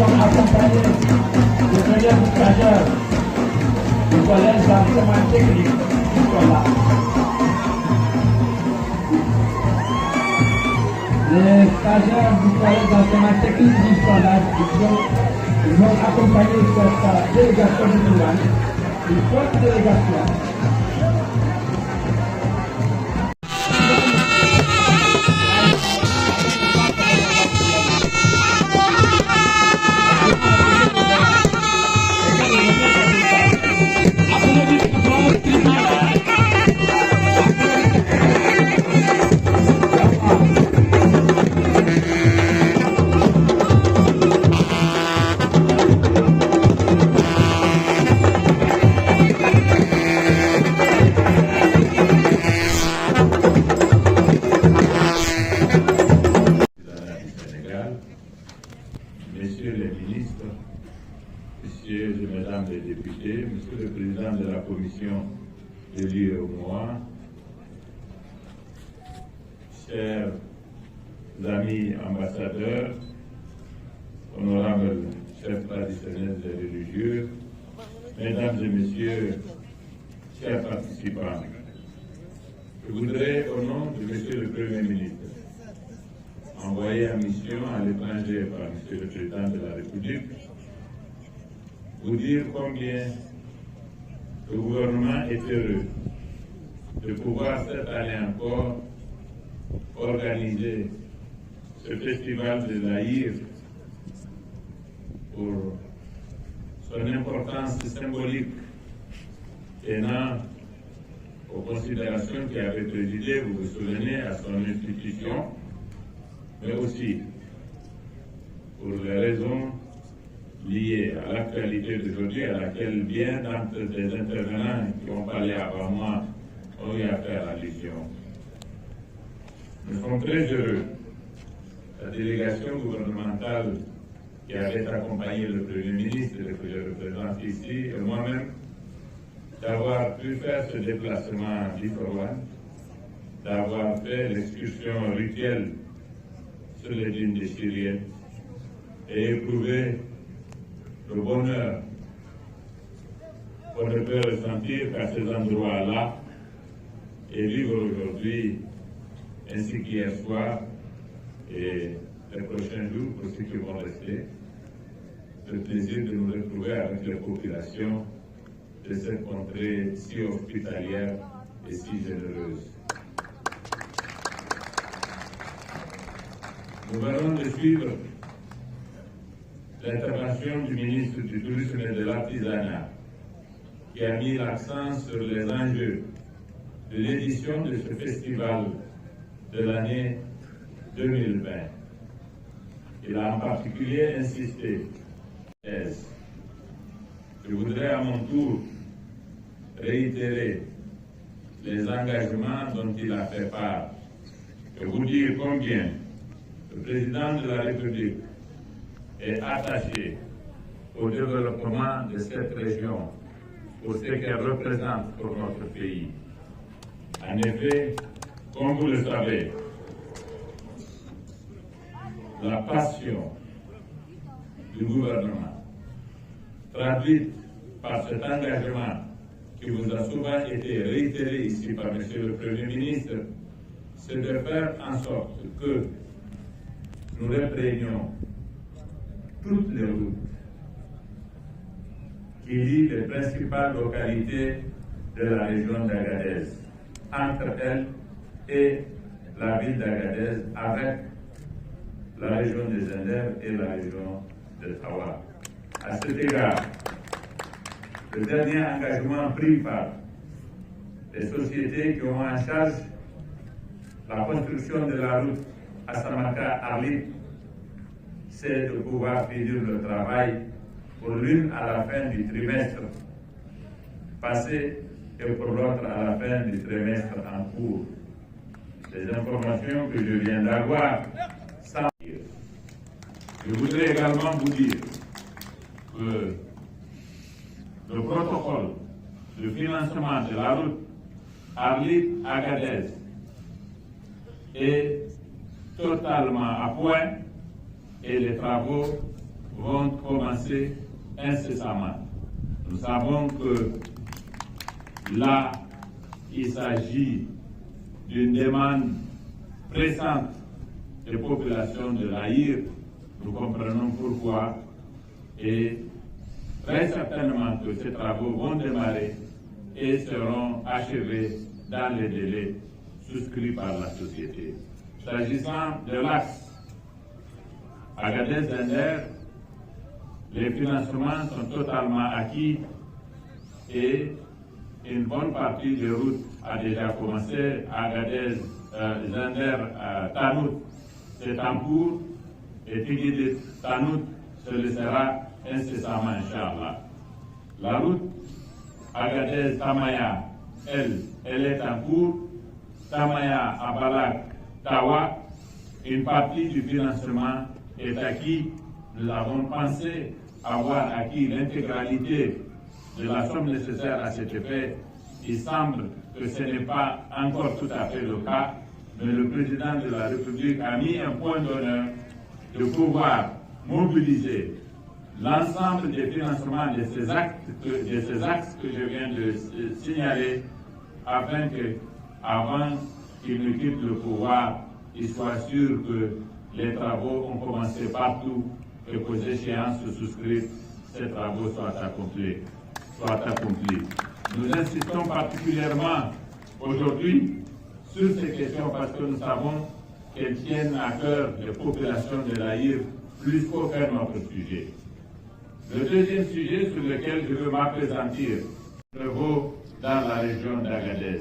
sommes accompagnés de meilleurs stagiaires du collège d'enseignement technique qui sont là. Les stagiaires du collège d'enseignement technique qui sont là, ils vont accompagner cette délégation du Touran, une forte délégation. Messieurs les ministres, messieurs et mesdames les députés, monsieur le président de la commission de l'UEMOA, chers amis ambassadeurs, honorables chefs traditionnels et religieux, mesdames et messieurs, chers participants, je voudrais, au nom de monsieur le Premier ministre, envoyé en mission à l'étranger par M. le Président de la République, vous dire combien le gouvernement est heureux de pouvoir cette année encore organiser ce festival de l'Aïr pour son importance symbolique tenant aux considérations qui avaient présidé, vous vous souvenez, à son institution, mais aussi pour les raisons liées à l'actualité d'aujourd'hui, à laquelle bien des intervenants qui ont parlé avant moi ont eu à faire allusion. Nous sommes très heureux, la délégation gouvernementale qui avait accompagné le Premier ministre et que je représente ici, et moi-même, d'avoir pu faire ce déplacement d'Ifroane, d'avoir fait l'excursion rituelle sur les dunes des Syriens et éprouver le bonheur qu'on ne peut ressentir qu'à ces endroits-là et vivre aujourd'hui ainsi qu'hier soir et les prochains jours pour ceux qui vont rester, le plaisir de nous retrouver avec les populations de cette contrée si hospitalière et si généreuse. Nous venons de suivre l'intervention du ministre du Tourisme et de l'Artisanat, qui a mis l'accent sur les enjeux de l'édition de ce festival de l'année 2020. Il a en particulier insisté. Je voudrais à mon tour réitérer les engagements dont il a fait part et vous dire combien le président de la République est attaché au développement de cette région, pour ce qu'elle représente pour notre pays. En effet, comme vous le savez, la passion du gouvernement, traduite par cet engagement qui vous a souvent été réitéré ici par M. le Premier ministre, c'est de faire en sorte que nous réprenions toutes les routes qui lient les principales localités de la région d'Agadez, entre elles et la ville d'Agadez, avec la région des Zender et la région de Tawa. À cet égard, le dernier engagement pris par les sociétés qui ont en charge la construction de la route Assamaka-Arlit, c'est de pouvoir finir le travail pour l'une à la fin du trimestre passé et pour l'autre à la fin du trimestre en cours. Les informations que je viens d'avoir sans dire. Je voudrais également vous dire que le protocole de financement de la route Arlit-Agadez est totalement à point et les travaux vont commencer incessamment. Nous savons que là, il s'agit d'une demande pressante des populations de l'Aïr. Nous comprenons pourquoi et très certainement que ces travaux vont démarrer et seront achevés dans les délais souscrits par la société. S'agissant de l'axe Agadez-Zender, les financements sont totalement acquis et une bonne partie des routes a déjà commencé. Agadez, Zender, Tanout, c'est en cours et Tigidit, Tanout, se le sera incessamment, Inch'Allah. La route Agadez-Tamaya, elle est en cours. Tamaya, Abalak, Tawa, une partie du financement est acquis. Nous avons pensé avoir acquis l'intégralité de la somme nécessaire à cet effet. Il semble que ce n'est pas encore tout à fait le cas, mais le président de la République a mis un point d'honneur de pouvoir mobiliser l'ensemble des financements de ces axes que je viens de signaler, afin que, avant qu'il ne quitte le pouvoir, il soit sûr que les travaux ont commencé partout et qu'aux échéances souscrites, ces travaux soient accomplis. Nous insistons particulièrement aujourd'hui sur ces questions parce que nous savons qu'elles tiennent à cœur les populations de l'Aïr plus qu'aucun autre sujet. Le deuxième sujet sur lequel je veux m'appesantir se vaut dans la région d'Agadez.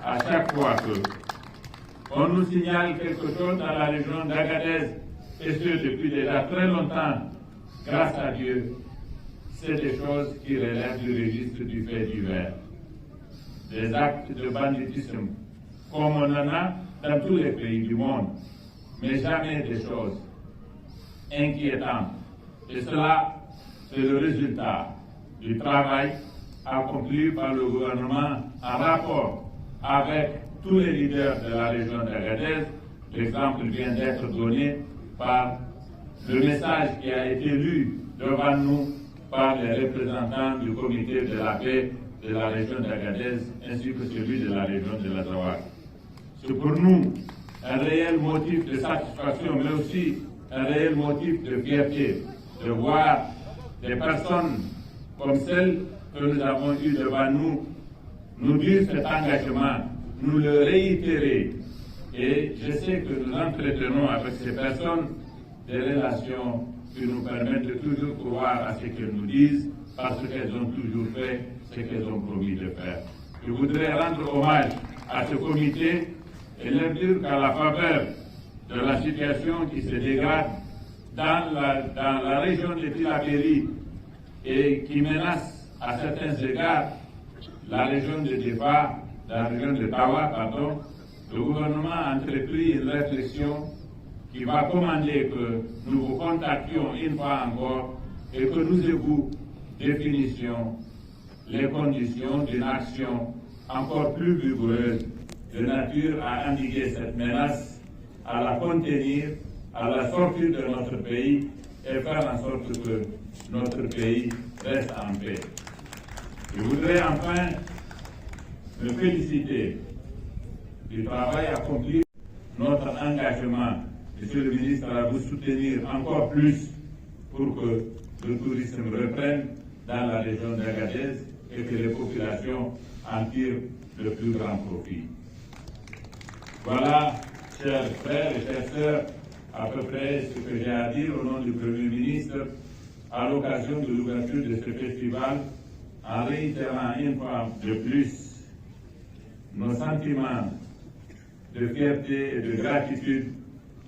À chaque fois qu'on nous signale quelque chose dans la région d'Agadez, et ce depuis déjà très longtemps, grâce à Dieu, c'est des choses qui relèvent du registre du fait divers. Des actes de banditisme, comme on en a dans tous les pays du monde, mais jamais des choses inquiétantes. Et cela, c'est le résultat du travail accompli par le gouvernement en rapport avec tous les leaders de la région d'Agadez. L'exemple vient d'être donné par le message qui a été lu devant nous par les représentants du comité de la paix de la région d'Agadez ainsi que celui de la région de l'Azawad. C'est pour nous un réel motif de satisfaction, mais aussi un réel motif de fierté de voir des personnes comme celles que nous avons eues devant nous dire cet engagement, nous le réitérer. Et je sais que nous entretenons avec ces personnes des relations qui nous permettent de toujours croire à ce qu'elles nous disent, parce qu'elles ont toujours fait ce qu'elles ont promis de faire. Je voudrais rendre hommage à ce comité et leur dire qu'à la faveur de la situation qui se dégrade dans la région de Tillabéri et qui menace à certains égards la région de Défa, la région de Tawa, pardon, le gouvernement a entrepris une réflexion qui va commander que nous vous contactions une fois encore et que nous vous définissions les conditions d'une action encore plus vigoureuse de nature à endiguer cette menace, à la contenir, à la sortir de notre pays et faire en sorte que notre pays reste en paix. Je voudrais enfin me féliciter du travail accompli, notre engagement, Monsieur le ministre, à vous soutenir encore plus pour que le tourisme reprenne dans la région d'Agadez et que les populations en tirent le plus grand profit. Voilà, chers frères et chères sœurs, à peu près ce que j'ai à dire au nom du Premier ministre à l'occasion de l'ouverture de ce festival, en réitérant une fois de plus nos sentiments de fierté et de gratitude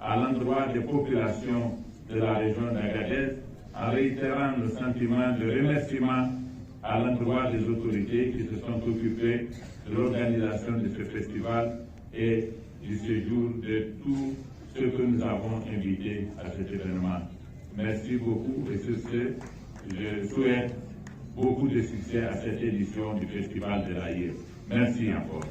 à l'endroit des populations de la région d'Agadez, en réitérant nos sentiments de remerciement à l'endroit des autorités qui se sont occupées de l'organisation de ce festival et du séjour de tous ceux que nous avons invités à cet événement. Merci beaucoup et sur ce, je souhaite beaucoup de succès à cette édition du Festival de l'Aïr. Merci encore.